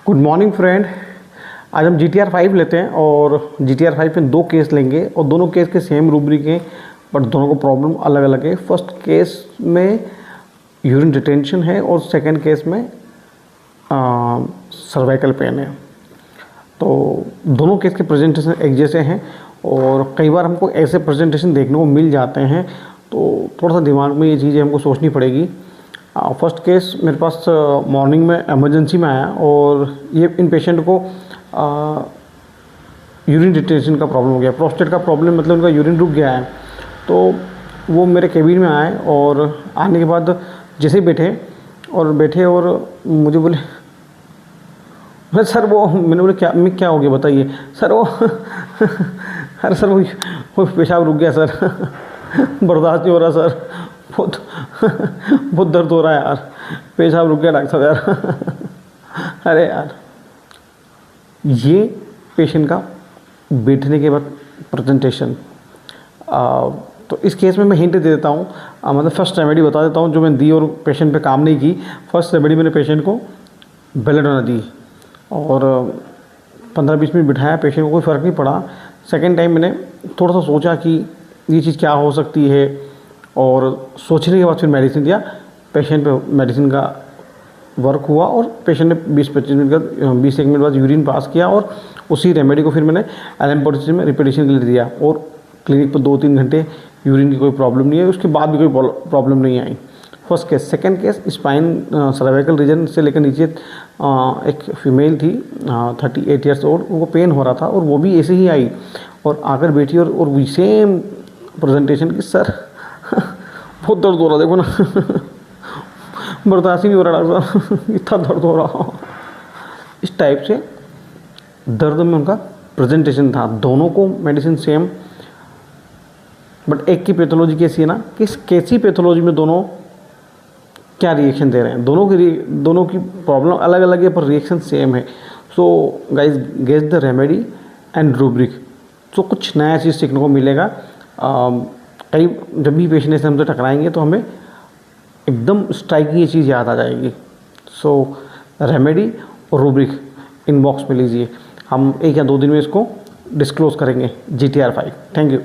Good morning friend. आज हम GTR 5 लेते हैं और GTR 5 में दो केस लेंगे और दोनों केस के सेम रूब्रिक हैं, बट दोनों को प्रॉब्लम अलग अलग है। फर्स्ट केस में यूरिन रिटेंशन है और सेकंड केस में सर्वाइकल पेन है। तो दोनों केस के प्रेजेंटेशन एक जैसे हैं और कई बार हमको ऐसे प्रेजेंटेशन देखने को मिल जाते हैं, तो थोड़ा सा दिमाग में ये चीज़ें हमको सोचनी पड़ेगी। फर्स्ट केस मेरे पास मॉर्निंग में इमरजेंसी में आया और ये इन पेशेंट को यूरिन रिटेंशन का प्रॉब्लम हो गया, प्रोस्टेट का प्रॉब्लम, मतलब उनका यूरिन रुक गया है। तो वो मेरे केबिन में आए और आने के बाद जैसे ही बैठे और मुझे बोले सर वो, मैंने बोले क्या हो गया बताइए सर। वो अरे सर वो पेशाब रुक गया सर, बर्दाश्त नहीं हो रहा सर, बहुत दर्द हो रहा है यार, पेशाब रुक गया डॉक्टर साहब यार। अरे यार, ये पेशेंट का बैठने के बाद प्रेजेंटेशन। तो इस केस में मैं हिंट दे देता हूँ, मतलब फर्स्ट रेमेडी बता देता हूँ जो मैंने दी और पेशेंट पे काम नहीं की। फर्स्ट रेमेडी मैंने पेशेंट को बेलेडोना दी और 15-20 मिनट बिठाया, पेशेंट को कोई फ़र्क नहीं पड़ा। सेकेंड टाइम मैंने थोड़ा सा सोचा कि ये चीज़ क्या हो सकती है और सोचने के बाद फिर मेडिसिन दिया। पेशेंट पे मेडिसिन का वर्क हुआ और पेशेंट ने 20-25 मिनट बाद यूरिन पास किया और उसी रेमेडी को फिर मैंने LM पोटेशियम में रिपीटेशन के लिए दिया और क्लिनिक पर 2-3 घंटे यूरिन की कोई प्रॉब्लम नहीं है, उसके बाद भी कोई प्रॉब्लम नहीं आई। First case. Second case spine cervical region से लेकर नीचे एक फीमेल थी 38 ईयर्स ओल्ड, उनको पेन हो रहा था और वो भी ऐसे ही आई और आकर बैठी और वही सेम प्रेजेंटेशन की सर बहुत दर्द हो रहा, देखो ना बर्दाश्त ही नहीं हो रहा डॉक्टर साहब, इतना दर्द हो रहा। इस टाइप से दर्द में उनका प्रेजेंटेशन था। दोनों को मेडिसिन सेम, बट एक की पैथोलॉजी कैसी है ना, कैसी पैथोलॉजी में दोनों क्या रिएक्शन दे रहे हैं, दोनों की प्रॉब्लम अलग अलग है पर रिएक्शन सेम है। So guys guess the remedy and rubric. तो कुछ नया चीज़ सीखने को मिलेगा। कई जब भी पेशेंट से हमसे टकराएंगे तो हमें एकदम स्ट्राइकिंग ये चीज़ याद आ जाएगी। सो रेमेडी और रूब्रिक इनबॉक्स में लीजिए, हम 1 या 2 दिन में इसको डिस्क्लोज़ करेंगे GTR 5। Thank you.